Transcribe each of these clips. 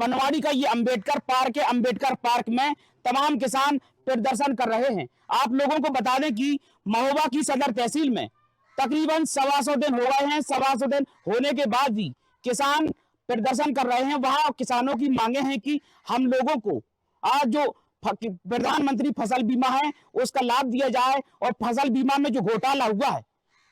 पनवाड़ी का ये अंबेडकर पार्क है। अंबेडकर पार्क में तमाम किसान प्रदर्शन कर रहे हैं। आप लोगों को बता दें कि महोबा की सदर तहसील में तकरीबन 125 दिन हो गए हैं। 125 दिन होने के बाद भी किसान प्रदर्शन कर रहे हैं। वहां किसानों की मांगे हैं कि हम लोगों को आज जो प्रधानमंत्री फसल बीमा है उसका लाभ दिया जाए और फसल बीमा में जो घोटाला हुआ है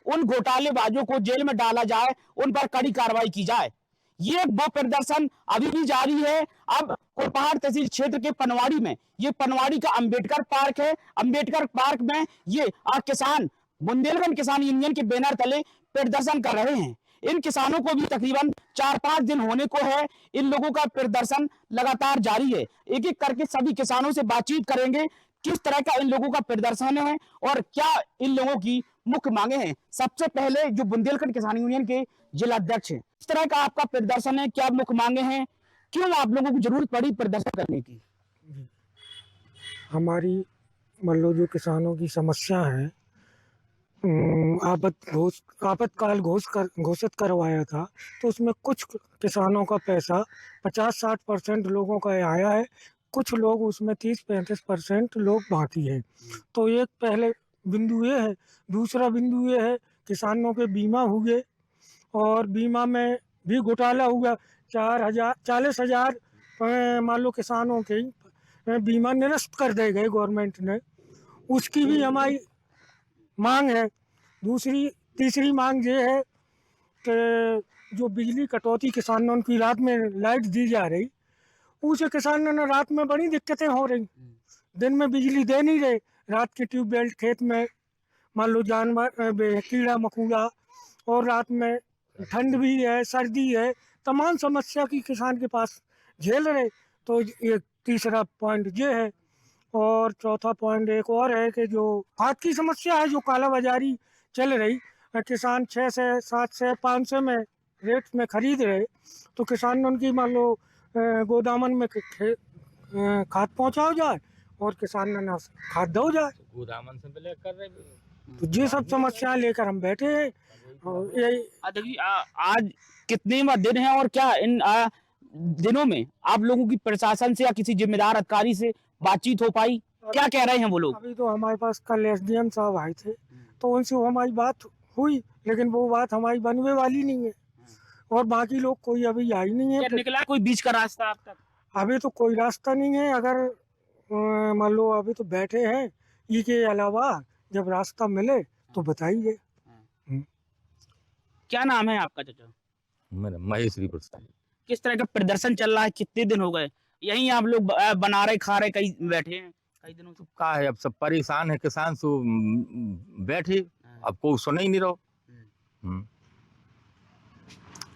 उन घोटालेबाजों को जेल में डाला जाए, उन पर कड़ी कार्रवाई की जाए। ये वो प्रदर्शन अभी भी जारी है। अब कोटपहाड़ तहसील क्षेत्र के पनवाड़ी में, ये पनवाड़ी का अंबेडकर पार्क है। अंबेडकर पार्क में ये किसान बुंदेलखंड किसान यूनियन के बैनर तले प्रदर्शन कर रहे हैं। इन किसानों को भी तकरीबन 4-5 दिन होने को है। इन लोगों का प्रदर्शन लगातार जारी है। एक एक करके सभी किसानों से बातचीत करेंगे, किस तरह का इन लोगों का प्रदर्शन है और क्या इन लोगों की मुख्य मांगे हैं। सबसे पहले जो बुंदेलखंड किसान यूनियन के जिला अध्यक्ष हैं, इस तरह का आपका प्रदर्शन है, क्या मुख्य मांगे हैं, क्यों आप लोगों को जरूरत पड़ी प्रदर्शन करने की? हमारी मान लो जो किसानों की समस्या है, आपातकाल घोषित करवाया था, तो उसमें कुछ किसानों का पैसा 50-60% लोगों का आया है, कुछ लोग उसमें 30-35% लोग बाकी है। तो एक पहले बिंदु ये है। दूसरा बिंदु ये है, किसानों के बीमा हुए और बीमा में भी घोटाला हुआ। 40,000 मान लो किसानों के बीमा निरस्त कर दे गए गवर्नमेंट ने, उसकी भी हमारी मांग है। तीसरी मांग ये है कि जो बिजली कटौती किसानों की रात में लाइट दी जा रही, उसे किसानों ने रात में बड़ी दिक्कतें हो रही। दिन में बिजली दे नहीं रहे, रात के ट्यूबवेल खेत में मान लो जानवर कीड़ा मकोड़ा, और रात में ठंड भी है, सर्दी है, तमाम समस्या की किसान के पास झेल रहे। तो ये तीसरा पॉइंट ये है। और चौथा पॉइंट एक और है कि जो खाद की समस्या है, जो काला बाजारी चल रही, किसान 6 से 7 से 500 में रेट में खरीद रहे, तो किसान उनकी मान लो गोदामन में खाद पहुंचाओ जाए और किसान ने खाद दो जाए, गोदामन से ब्लैक कर रहे। तो ये सब समस्याएं लेकर हम बैठे हैं। और यही आज कितने दिन है और क्या इन दिनों में आप लोगों की प्रशासन से या किसी जिम्मेदार अधिकारी से बातचीत हो पाई? क्या कह रहे हैं वो लोग? अभी तो हमारे पास कल एसडीएम साहब आए थे, तो उनसे हमारी बात हुई, लेकिन वो बात हमारी बनने वाली नहीं है। और बाकी लोग कोई अभी आई नहीं है। निकला कोई बीच का रास्ता अब तक? अभी तो कोई रास्ता नहीं है। अगर मान लो अभी तो बैठे हैं, इसके अलावा जब रास्ता मिले तो बताइए। क्या नाम है आपका चाचा? मेरा महेश्वरी प्रसाद। किस तरह का प्रदर्शन चल रहा है? कितने दिन हो गए यहीं आप लोग बना रहे खा रहे, कई बैठे हैं कई दिनों से? का है, अब सब परेशान है किसान, सो बैठे, अब कोई सुन ही नहीं रहो।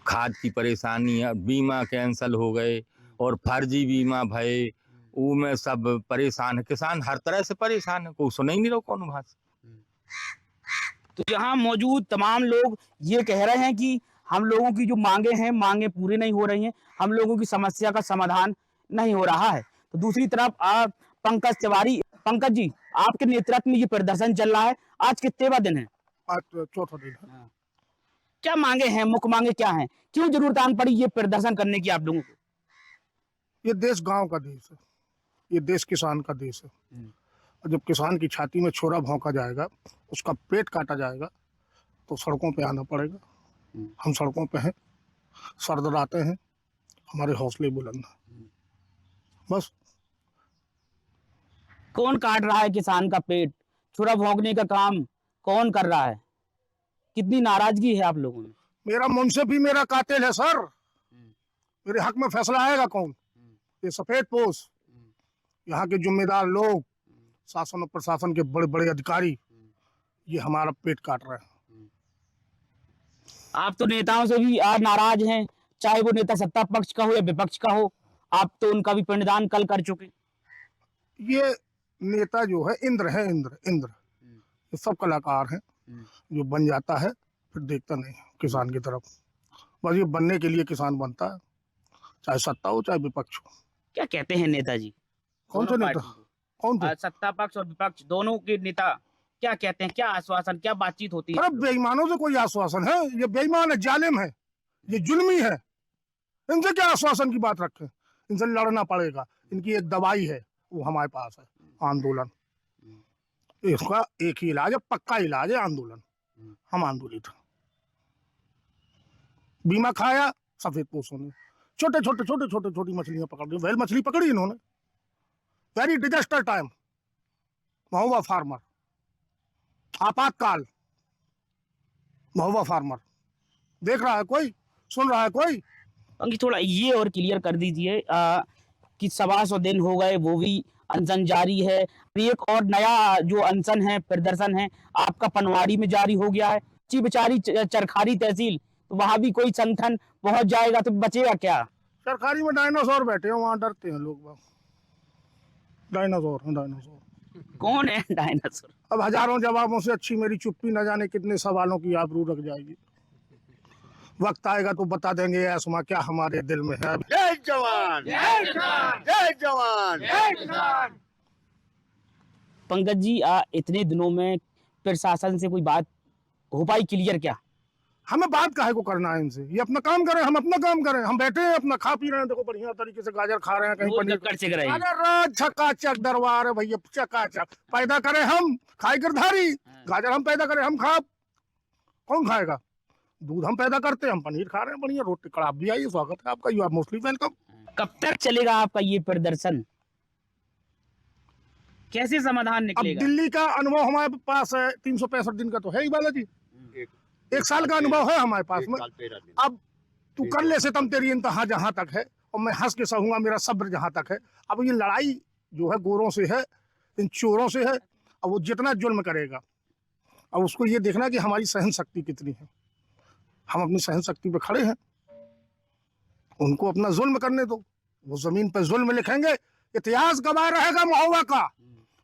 खाद की परेशानी है, बीमा कैंसल हो गए और फर्जी बीमा भय, वो में सब परेशान है किसान, हर तरह से परेशान है, कोई सुन ही नहीं रहो कौन भाषा। तो यहाँ मौजूद तमाम लोग ये कह रहे हैं कि हम लोगों की जो मांगे पूरी नहीं हो रही हैं, हम लोगों की समस्या का समाधान नहीं हो रहा है। तो दूसरी तरफ पंकज तिवारी, पंकज जी, आपके नेतृत्व में ये प्रदर्शन चल रहा है, आज कितनेवां दिन है? आज चौथा दिन है। क्या मांगे हैं, मुख्य मांगे क्या हैं, क्यों जरूरत आन पड़ी ये प्रदर्शन करने की आप लोगों को? ये देश गांव का देश है, ये देश किसान का देश है। और जब किसान की छाती में छोरा भौंका जाएगा, उसका पेट काटा जाएगा, तो सड़कों पे आना पड़ेगा। हम सड़कों पे हैं, सरदराते हैं, हमारे हौसले बुलंद हैं। बस। कौन काट रहा है किसान का पेट? छुरा भोंकने का काम कौन कर रहा है? कितनी नाराजगी है आप लोगों में? मेरा मुंसिफ भी मेरा कातिल है सर। मेरे हक में फैसला आएगा कौन? ये सफेद पोश, यहाँ के जिम्मेदार लोग, शासन और प्रशासन के बड़े बड़े अधिकारी, ये हमारा पेट काट रहे हैं। आप तो नेताओं से भी आज नाराज हैं, चाहे वो नेता सत्ता पक्ष का हो या विपक्ष का हो, आप तो उनका भी पिंडदान कल कर चुके। ये नेता जो है इंद्र है, इंद्र ये सब कलाकार हैं, जो बन जाता है फिर देखता नहीं किसान की तरफ। बस ये बनने के लिए किसान बनता है, चाहे सत्ता हो चाहे विपक्ष हो। क्या कहते हैं नेताजी? कौन सा नेता? कौन थे? सत्ता पक्ष और विपक्ष दोनों के नेता क्या कहते हैं, क्या आश्वासन, क्या बातचीत होती है? अरे बेईमानों से कोई आश्वासन है? ये बेईमान है, जालिम है, ये जुल्मी है, इनसे क्या आश्वासन की बात रखें? इनसे लड़ना पड़ेगा। इनकी एक दवाई है, वो हमारे पास है, आंदोलन। इसका एक ही इलाज है, पक्का इलाज है, आंदोलन। हम आंदोलित हैं। बीमा खाया सफेद पोषों ने, छोटी मछलियां पकड़ ली, व्हेल मछली पकड़ी इन्होंने। वेरी डिजास्टर टाइम, महुआ फार्मर, आपातकाल, महुआ फार्मर। देख रहा है कोई, सुन रहा है कोई? पंकज थोड़ा ये और क्लियर कर दीजिए कि 125 दिन हो गए, वो भी अनशन जारी है। एक और नया जो अनशन है, प्रदर्शन है, आपका पनवाड़ी में जारी हो गया है। ची बेचारी चरखारी तहसील, तो वहां भी कोई संगठन पहुंच जाएगा तो बचेगा क्या? सरकारी में डायनासोर बैठे हैं, वहां डरते हैं लोग। डायनासोर कौन है डायनासोर? अब हजारों जवाबों से अच्छी मेरी चुप्पी, न जाने कितने सवालों की आबरू रख जाएगी। वक्त आएगा तो बता देंगे ऐसा क्या हमारे दिल में है। जय जवान, जय किसान, जय जवान, जय किसान। पंकज जी, इतने दिनों में प्रशासन से कोई बात हो पाई क्लियर क्या? हमें बात काहे को करना है इनसे? ये अपना काम करें, हम अपना काम करें। हम बैठे हैं अपना, खा पी रहे हैं, देखो बढ़िया तरीके से गाजर खा रहे हैं, कहीं पनीर अरे चकाचक दरबार है भैया, चकाचक। पैदा करें हम, खाए गिरधारी। गाजर हम पैदा करें, हम खा, कौन खाएगा? दूध हम पैदा करते हैं, हम पनीर खा रहे हैं बढ़िया। रोटी कड़ा भी आई, स्वागत है आपका, यू आर मोस्टली वेलकम। कब तक चलेगा आपका ये प्रदर्शन? कैसे समाधान अब निकलेगा? दिल्ली का अनुभव हमारे पास है, 365 दिन का तो है ही बालाजी। एक साल का अनुभव है हमारे पास में। अब तू कर ले सितम, तेरी इंतहा जहां तक है, और मैं हंस के सहूंगा मेरा सब्र जहां तक है। अब ये लड़ाई जो है गोरों से है, इन चोरों से है। अब वो जितना जुल्म करेगा, अब उसको ये देखना कि हमारी सहन शक्ति कितनी है। हम अपनी सहन शक्ति पे खड़े हैं, उनको अपना जुल्म करने दो। वो जमीन पे जुल्म लिखेंगे, इतिहास गवाह रहेगा महोबा का।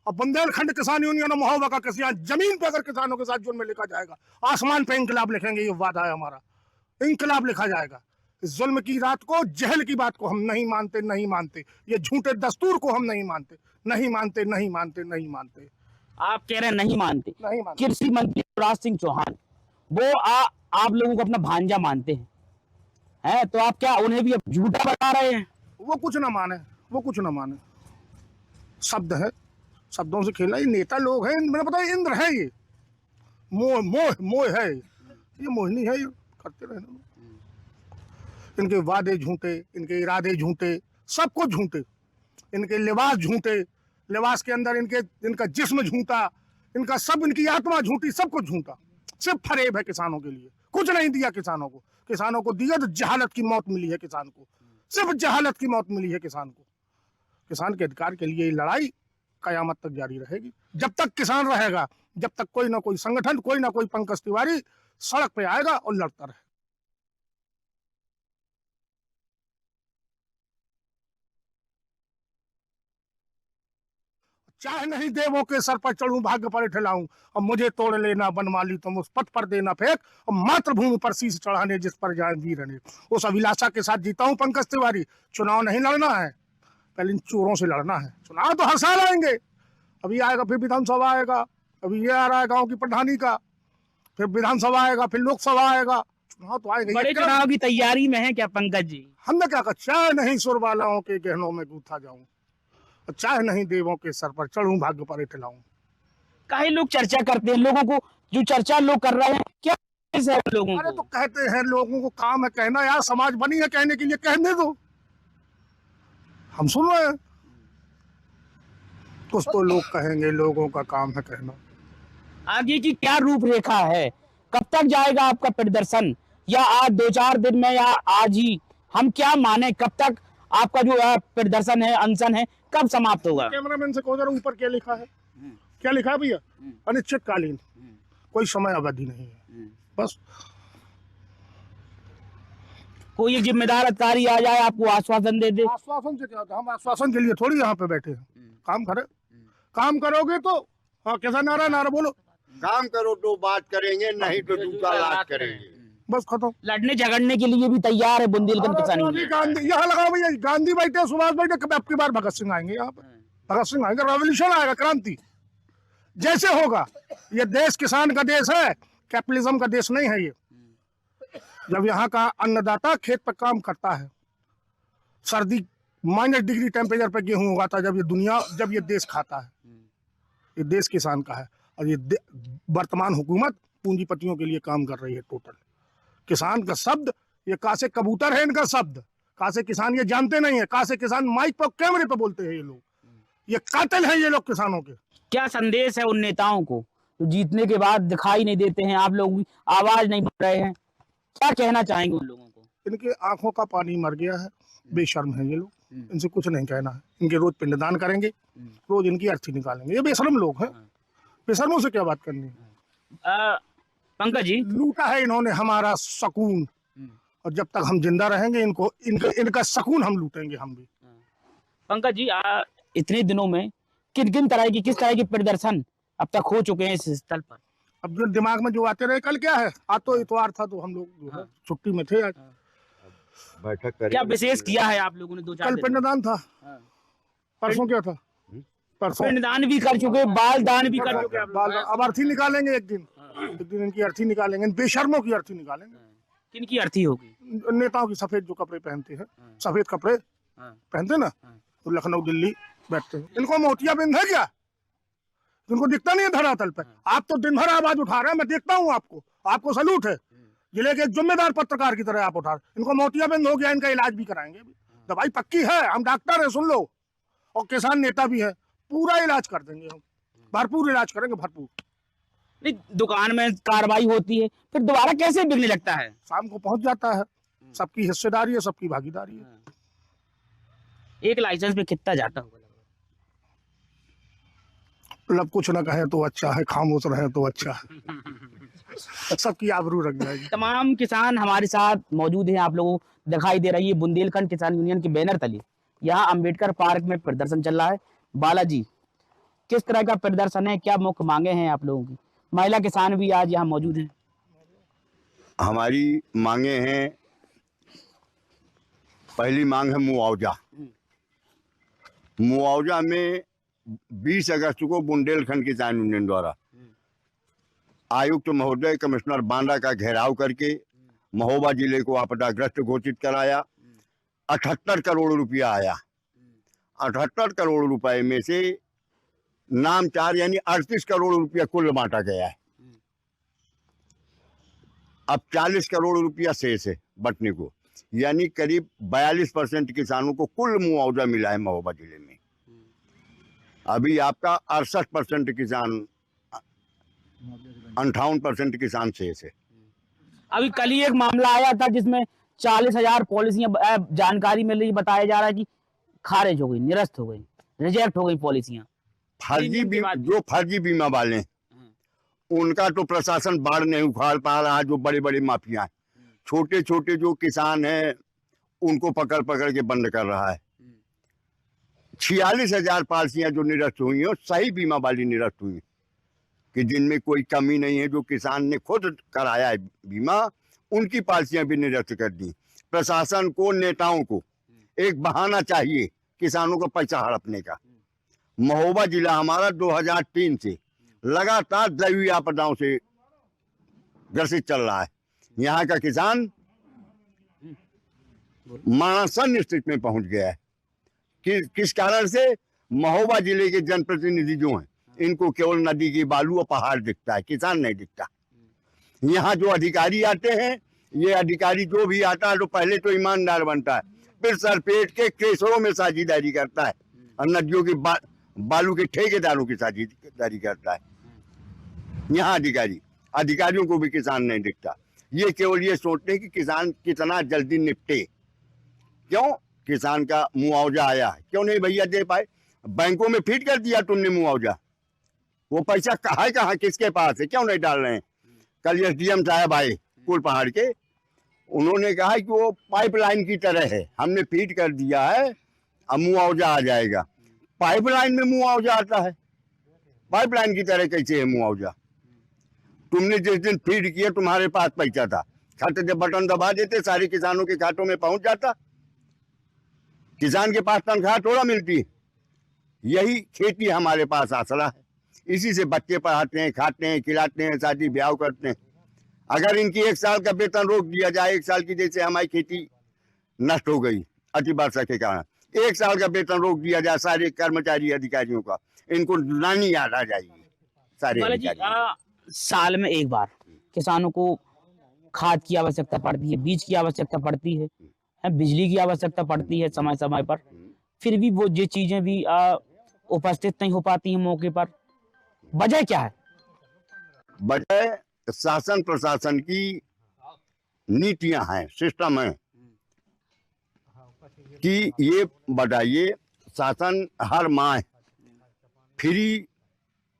और बुंदेलखंड किसान यूनियन महोबा का किसान जमीन पे अगर किसानों के साथ जुल्म लिखा जाएगा, आसमान पे इंकलाब लिखेंगे, ये वादा है हमारा। इंकलाब लिखा जाएगा। इस जुल्म की रात को, जहल की बात को हम नहीं मानते, नहीं मानते। ये झूठे दस्तूर को हम नहीं मानते, नहीं मानते, नहीं मानते, नहीं मानते। आप कह रहे हैं नहीं मानते? नहीं मानते। कृषि मंत्री शिवराज सिंह चौहान, वो आप लोगों को अपना भांजा मानते हैं, तो आप क्या उन्हें भी अब झूठा बता रहे हैं? वो कुछ ना माने, वो कुछ ना माने। शब्द है, शब्दों से खेलना। ये नेता लोग हैं, मैंने पता है इंद्र है, ये मोह मोह मोह है, ये मोहिनी है, ये करते रहने दो। इनके वादे झूठे, इनके इरादे झूठे, सब कुछ झूठे। इनके लिबास झूठे, लिबास के अंदर इनका जिस्म झूठा, इनका सब, इनकी आत्मा झूठी, सब कुछ झूठा। सिर्फ फरेब है किसानों के लिए, कुछ नहीं दिया किसानों को। किसानों को दिया तो जहालत की मौत मिली है किसान को, सिर्फ जहालत की मौत मिली है किसान को। किसान के अधिकार के लिए ये लड़ाई कयामत तक जारी रहेगी। जब तक किसान रहेगा, जब तक कोई ना कोई संगठन, कोई ना कोई पंकज तिवारी सड़क पे आएगा और लड़ता रहे। चाहे नहीं देवों के सर पर चढ़ूं, भाग्य पर ठहराऊं, और मुझे तोड़ लेना बनमाली तुम, उस पथ पर देना फेंक, और मातृभूमि पर शीश चढ़ाने जिस पर जाए वीर ने। उस अभिलाषा के साथ जीता हूं पंकज तिवारी। चुनाव नहीं लड़ना है, पहले इन चोरों से लड़ना है। चुनाव तो हर साल आएंगे, अभी आएगा, फिर विधानसभा आएगा, अभी ये आ रहा है गाँव की प्रधानी का, फिर विधानसभा आएगा, फिर लोकसभा आएगा। चुनाव तो आएगा। बड़े चुनाव की तैयारी में है क्या पंकज जी? हमने क्या कहा, चाहे नहीं सुर वालाओं के गहनों में गूथा जाऊं, चाहे नहीं देवों के सर पर चढ़ूं, भाग्य पर ठहराऊं। काहे लोग चर्चा करते हैं, लोगों को जो चर्चा लोग कर रहे हैं, क्या है लोगों अरे को? तो कहते हैं, लोगों को काम है कहना, यार समाज बनी है कहने के लिए, कहने दो, हम सुन रहे हैं। कुछ तो लोग कहेंगे, लोगों का काम है कहना। आगे की क्या रूपरेखा है? कब तक जाएगा आपका प्रदर्शन? या आज 2-4 दिन में, या आज ही? हम क्या माने, कब तक आपका जो प्रदर्शन है, अनशन है, कब समाप्त होगा? कैमरामैन से कहो जरा ऊपर क्या लिखा है, क्या लिखा है भैया? अनिश्चितकालीन, कोई समय अवधि नहीं है, बस। कोई एक जिम्मेदार अधिकारी आ जाए, आपको आश्वासन दे दे? आश्वासन से क्या होता है? हम आश्वासन के लिए थोड़ी यहाँ पे बैठे हैं। काम करे, काम करोगे तो, हाँ कैसा नारा, नारा बोलो। काम करो तो बात करेंगे, नहीं तो दूसरा लाज करेंगे। बस खत्म। लड़ने झगड़ने के लिए भी तैयार है बुंदेलखंड किसान यूनियन। गांधी यहाँ लगाओ भैया, गांधी बैठे, सुभाष बैठे, कभी आपकी बार भगत सिंह आएंगे यहाँ पे। भगत सिंह आएंगे, रेवोल्यूशन आएगा, क्रांति जैसे होगा। ये देश किसान का देश है, कैपिटलिज्म का देश नहीं है ये। जब यहाँ का अन्नदाता खेत पर काम करता है, सर्दी -डिग्री टेम्परेचर पे गेहूं उगाता है, जब ये देश खाता है। ये देश किसान का है और ये वर्तमान हुकूमत पूंजीपतियों के लिए काम कर रही है टोटल। किसान का शब्द ये कहाँ से कबूतर है, इनका शब्द कहाँ से किसान ये जानते नहीं है, कहाँ से किसान माइक पर कैमरे पे बोलते हैं। ये लोग ये कातिल हैं, ये लोग किसानों के। क्या संदेश है उन नेताओं को जो जीतने के बाद दिखाई नहीं देते हैं, आप लोग आवाज नहीं बढ़ रहे हैं, क्या कहना चाहेंगे उन लोगों को? इनके आंखों का पानी मर गया है, बेशर्म है ये लोग, इनसे कुछ नहीं कहना है। इनके रोज पिंडदान करेंगे, रोज इनकी अर्थी निकालेंगे। ये बेशर्म लोग हैं, बेशर्मों से क्या बात करनी है। पंकज जी, लूटा है इन्होंने हमारा सुकून, और जब तक हम जिंदा रहेंगे इनका सुकून हम लूटेंगे हम भी। पंकज जी, इतने दिनों में किस तरह के प्रदर्शन अब तक हो चुके हैं इस स्थल पर? अब जो दिमाग में जो आते रहे, कल क्या है, आज तो इतवार था तो हम लोग जो है छुट्टी में थे। आज बैठक करें। क्या विशेष किया है आप लोगों ने? 2-4 कल दिन पिंडदान था, परसों क्या था, परसों पिंडदान भी कर चुके, बाल दान भी कर चुके आप लोग। अब अर्थी निकालेंगे एक दिन इनकी अर्थी निकालेंगे, बेशर्मों की अर्थी निकालेंगे। किनकी अर्थी होगी? नेताओं की सफेद जो कपड़े पहनते हैं, सफेद कपड़े पहनते ना, तो लखनऊ दिल्ली बैठते हैं। इनको मोतियाबिंद है क्या? इनको दिखता नहीं है धरातल पे? आप तो दिन भर आवाज उठा रहे हैं, मैं देखता हूँ आपको सैल्यूट है। जिले के एक जिम्मेदार पत्रकार की तरह आप उठा रहे। इनको मोतियाबिंद हो गया, इनका इलाज भी कराएंगे। दवाई पक्की है, हम डॉक्टर है, सुन लो, और किसान नेता भी है, पूरा इलाज कर देंगे हम, भरपूर इलाज करेंगे, भरपूर। नहीं, दुकान में कार्रवाई होती है, फिर दोबारा कैसे बिकने लगता है? शाम को पहुंच जाता है। सबकी हिस्सेदारी है, सबकी भागीदारी है। एक लाइसेंस पे कितना जाता होगा? मतलब कुछ ना कहे तो अच्छा है, खामोश रहे तो अच्छा है। सबकी आबरू रख जाएगी। तमाम किसान हमारे साथ मौजूद हैं, आप लोगों को दिखाई दे रही है बुंदेलखंड किसान यूनियन के बैनर तले। यहाँ अंबेडकर पार्क में प्रदर्शन चल रहा है। बालाजी, किस तरह का प्रदर्शन है, क्या मुख्य मांगे हैं आप लोगों की? महिला किसान भी आज यहाँ मौजूद हैं। हमारी मांगे हैं, पहली मांग है मुआवजा। मुआवजा में 20 अगस्त को बुंदेलखंड किसान यूनियन द्वारा आयुक्त महोदय कमिश्नर बांदा का घेराव करके महोबा जिले को आपदाग्रस्त घोषित कराया। 78 करोड़ रुपया आया। 78 करोड़ रुपए में से नाम 4 यानी 38 करोड़ रुपया कुल बांटा गया है। अब 40 करोड़ रुपया शेष है बंटने को, यानी करीब 42% किसानों को कुल मुआवजा मिला है महोबा जिले में। अभी आपका 68% किसान, 58% किसान शेष है। अभी कल ही एक मामला आया था जिसमें 40,000 पॉलिसियां जानकारी मिल रही, बताया जा रहा है कि खारिज हो गई, निरस्त हो गई, रिजेक्ट हो गई पॉलिसियां। जो फर्जी बीमा वाले हैं उनका तो प्रशासन बाढ़ नहीं उखाड़ पा रहा। जो बड़े बड़े माफिया हैं, छोटे छोटे जो किसान हैं उनको पकड़ पकड़ के बंद कर रहा है। 46,000 पॉलिसियां जो निरस्त हुई हैं, सही बीमा वाली निरस्त हुई हैं, कि जिनमें कोई कमी नहीं है, जो किसान ने खुद कराया है बीमा, उनकी पॉलिसियां भी निरस्त कर दी। प्रशासन को, नेताओं को एक बहाना चाहिए किसानों को पैसा हड़पने का। महोबा जिला हमारा 2003 से लगातार दैवीय आपदाओं से ग्रसित चल रहा है। यहाँ का किसान मरणासन स्थिति में पहुंच गया है। किस कारण से? महोबा जिले के जनप्रतिनिधि जो हैं, इनको केवल नदी की बालू और पहाड़ दिखता है, किसान नहीं दिखता। यहाँ जो अधिकारी आते हैं, ये अधिकारी जो भी आता है तो पहले तो ईमानदार बनता है, फिर सरपेट के केसरों में साझेदारी करता है और नदियों की बालू के ठेकेदारों की साझेदारी करता है। यहाँ अधिकारियों को भी किसान नहीं दिखता। ये केवल ये सोचते हैं कि किसान कितना जल्दी निपटे। क्यों? किसान का मुआवजा आया, क्यों नहीं भैया दे पाए? बैंकों में फीड कर दिया तुमने मुआवजा, वो पैसा कहाँ किसके पास है, क्यों नहीं डाल रहे हैं? कल एसडीएम साहब आए कुल पहाड़ के, उन्होंने कहा कि वो पाइपलाइन की तरह है, हमने फीड कर दिया है, अब मुआवजा आ जाएगा। पाइपलाइन में मुआवजा आता है? पाइपलाइन की तरह कैसे है मुआवजा? तुमने जिस दिन फीड किया तुम्हारे पास पैसा था, खाते से बटन दबा देते, सारे किसानों के खातों में पहुंच जाता। किसान के पास तनख्वाह थोड़ा मिलती है। यही खेती हमारे पास आसरा है, इसी से बच्चे पढ़ाते हैं, खाते हैं, खिलाते हैं, शादी ब्याह करते हैं। अगर इनकी 1 साल का वेतन रोक दिया जाए, 1 साल की, जैसे हमारी खेती नष्ट हो गई अति वर्षा के कारण, 1 साल का वेतन रोक दिया जाए सारे कर्मचारी अधिकारियों का, इनको नानी याद आ जाएगी सारे बालाजी अधिकारी। साल में एक बार किसानों को खाद की आवश्यकता पड़ती है, बीज की आवश्यकता पड़ती है, बिजली की आवश्यकता पड़ती है समय समय पर, फिर भी वो ये चीजें भी उपस्थित नहीं हो पाती हैं मौके पर। वजह क्या है? वजह शासन प्रशासन की नीतियां हैं, सिस्टम है कि ये बताइए, शासन हर माह फ्री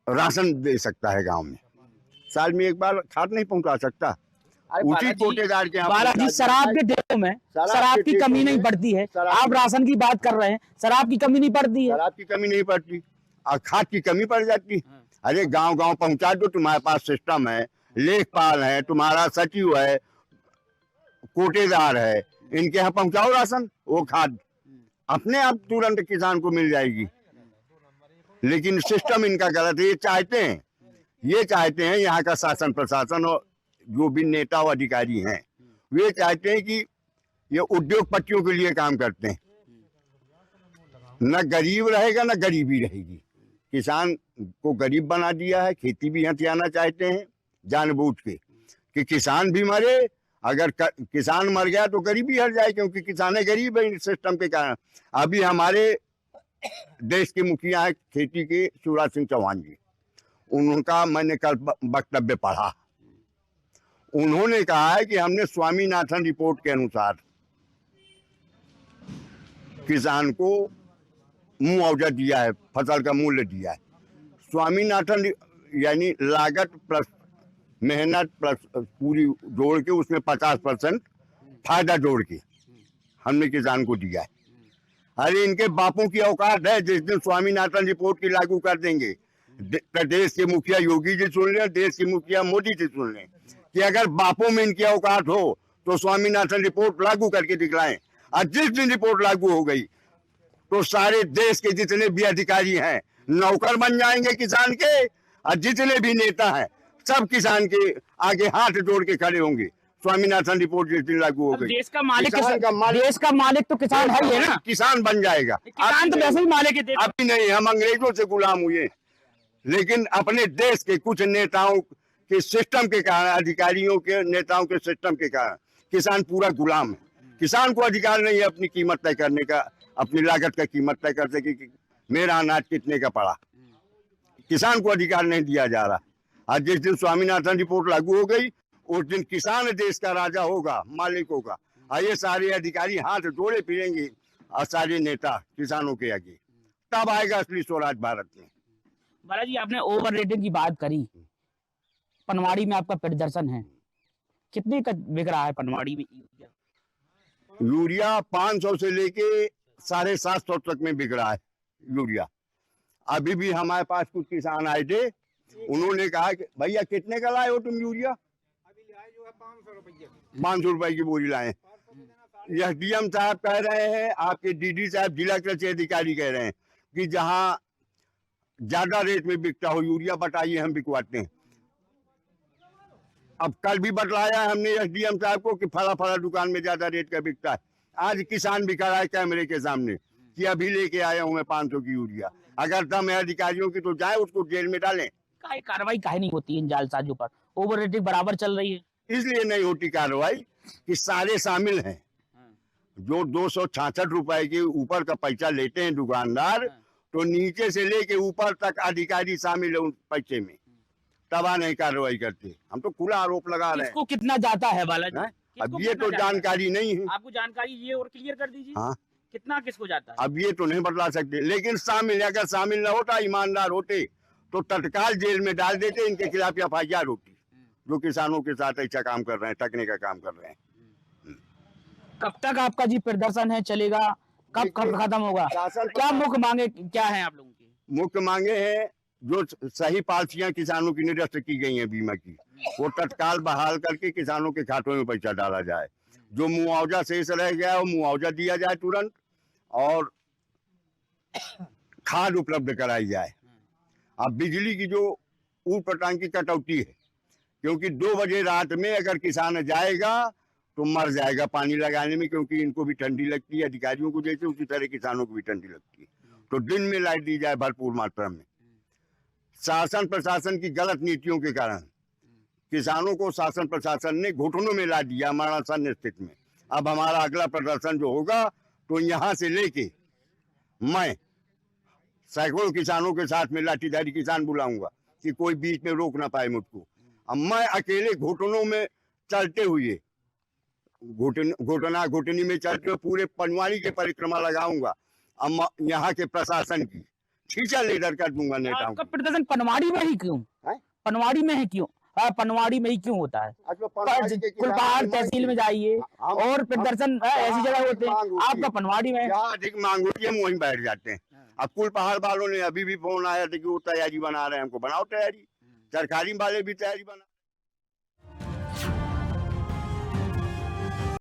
राशन दे सकता है गांव में, साल में एक बार खाद नहीं पहुंचा सकता। उसी कोटेदार के यहाँ बालाजी शराब के ठेकों में शराब की कमी नहीं पड़ती है, आप राशन की बात कर रहे हैं, शराब की कमी नहीं पड़ती है। शराब की कमी नहीं पड़ती और खाद की कमी पड़ जाती। अरे गांव गांव पहुंचा दो, तुम्हारे पास सिस्टम है, लेखपाल है, तुम्हारा सचिव है, कोटेदार है, इनके यहाँ पहुंचाओ राशन, वो खाद अपने आप तुरंत किसान को मिल जाएगी। लेकिन सिस्टम इनका गलत है। ये चाहते हैं यहाँ का शासन प्रशासन और जो भी नेता और अधिकारी हैं, वे चाहते हैं कि ये उद्योगपतियों के लिए काम करते हैं, न गरीब रहेगा न गरीबी रहेगी। किसान को गरीब बना दिया है, खेती भी हथियाना चाहते हैं जानबूझ के कि किसान भी मरे, अगर किसान मर गया तो गरीबी हट जाए, क्योंकि किसान गरीब है इस सिस्टम के कारण। अभी हमारे देश के मुखिया है खेती के, शिवराज सिंह चौहान जी, उनका मैंने कल वक्तव्य पढ़ा। उन्होंने कहा है कि हमने स्वामीनाथन रिपोर्ट के अनुसार किसान को मुआवजा दिया है, फसल का मूल्य दिया है। स्वामीनाथन यानी लागत प्लस मेहनत प्लस पूरी जोड़ के उसमें 50% फायदा जोड़ के हमने किसान को दिया है। अरे इनके बापों की औकात है, जिस दिन स्वामीनाथन रिपोर्ट की लागू कर देंगे, प्रदेश के मुखिया योगी जी सुन लें, देश के मुखिया मोदी जी सुन लें कि अगर बापों में इनकी औकात हो तो स्वामीनाथन रिपोर्ट लागू करके दिखलाएं। और जिस दिन रिपोर्ट लागू हो गई तो सारे देश के जितने भी अधिकारी हैं नौकर बन जाएंगे किसान के, और जितने भी नेता हैं सब किसान के आगे हाथ जोड़ के खड़े होंगे। स्वामीनाथन रिपोर्ट जिस दिन लागू हो गई, देश का मालिक देश का मालिक तो किसान है ही है ना, किसान बन जाएगा। किसान तो वैसे ही मालिक है। अभी नहीं, हम अंग्रेजों से गुलाम हुए, लेकिन अपने देश के कुछ नेताओं के सिस्टम के कारण, अधिकारियों के नेताओं के सिस्टम के कारण किसान पूरा गुलाम है। किसान को अधिकार नहीं है अपनी कीमत तय करने का, अपनी लागत का कीमत तय कर सके कि मेरा अनाज कितने का पड़ा। किसान को अधिकार नहीं दिया जा रहा। आज जिस दिन स्वामीनाथन रिपोर्ट लागू हो गई उस दिन किसान देश का राजा होगा, मालिक होगा, और ये सारे अधिकारी हाथ जोड़े फिरेंगे और सारे नेता किसानों के आगे, तब आएगा असली स्वराज भारत में। बालाजी आपने ओवर रेटिंग की बात करी, पनवाड़ी में आपका प्रदर्शन है, कितने का बिक रहा है पनवाड़ी में यूरिया? 500 से लेके 750 तक में बिक रहा है यूरिया। अभी भी हमारे पास कुछ किसान आए थे, उन्होंने कहा कि भैया कितने का लाए हो तुम यूरिया? अभी लाए जो है 500 रुपए की बोरी लाए। एसडीएम साहब कह रहे हैं, आपके डीडी साहब जिला कृषि अधिकारी कह रहे हैं कि जहां ज्यादा रेट में बिकता हो यूरिया बताइए, हम बिकवाते हैं। अब कल भी बतलाया हमने एसडीएम साहब को कि फला फला दुकान में ज्यादा रेट का बिकता है। आज किसान भी खड़ा है कैमरे के सामने कि अभी लेके आया हूं मैं 500 की यूरिया। अगर दम है अधिकारियों की तो जाए उसको जेल में डालें। कार्रवाई काहे नहीं होती इन जालसाजों पर? ओवर रेटिंग बराबर चल रही है, इसलिए नहीं होती कार्रवाई कि सारे शामिल हैं। जो 266 रुपए के ऊपर का पैसा लेते हैं दुकानदार, तो नीचे से लेके ऊपर तक अधिकारी शामिल है उन पैसे में, तब नहीं कार्रवाई करते। हम तो खुला आरोप लगा रहे हैं। किसको कितना जाता है बालाजी? अब ये तो जानकारी नहीं है, आपको जानकारी ये और क्लियर कर दीजिए। हाँ, कितना किसको जाता है अब ये तो नहीं बतला सकते, लेकिन शामिल, अगर शामिल न होता, ईमानदार होते तो तत्काल जेल में डाल देते, इनके खिलाफ एफआईआर होती। जो किसानों के साथ ऐसा काम कर रहे हैं, ठगने का काम कर रहे हैं। कब तक आपका जी प्रदर्शन है, चलेगा? कब खत्म होगा? क्या मुख्य मांगे क्या है आप लोगों की? मुख्य मांगे हैं जो सही पॉलिसियां किसानों की निरस्त की गई हैं बीमा की, वो तत्काल बहाल करके किसानों के खातों में पैसा डाला जाए। जो मुआवजा शेष रह गया है वो मुआवजा दिया जाए तुरंत, और खाद उपलब्ध कराई जाए। अब बिजली की जो ऊट पटांग की कटौती है, क्योंकि 2 बजे रात में अगर किसान जाएगा तो मर जाएगा पानी लगाने में, क्योंकि इनको भी ठंडी लगती है अधिकारियों को, जैसे उसी तरह किसानों को भी ठंडी लगती है। तो दिन में लाइट दी जाए भरपूर मात्रा में। शासन प्रशासन की गलत नीतियों के कारण किसानों को शासन प्रशासन ने घुटनों में ला दिया, मरणासन स्थिति में। अब हमारा अगला प्रदर्शन जो होगा तो यहाँ से लेके मैं सैकड़ों किसानों के साथ में लाठीधारी किसान बुलाऊंगा कि कोई बीच में रोक ना पाए मुझको। अब मैं अकेले घुटनों में चलते हुए घुटनी में चलते हुए पूरे पनवाड़ी के परिक्रमा लगाऊंगा। अब यहाँ के प्रशासन की खींचा लेडर कर दूंगा नेताओं आपका प्रदर्शन पनवाड़ी में ही क्यों? है? पनवाड़ी में है क्यों? पनवाड़ी में ही क्यों होता है? कुलपहाड़ तहसील में जाइए और प्रदर्शन ऐसी जगह होते हैं, आपका पनवाड़ी में। जहाँ अधिक मांग होती है हम वहीं बैठ जाते हैं। अब कुलपहाड़ वालों ने अभी भी फोन आया था कि वो तैयारी बना रहे हैं, हमको बनाओ तैयारी। सरकारी वाले भी तैयारी बना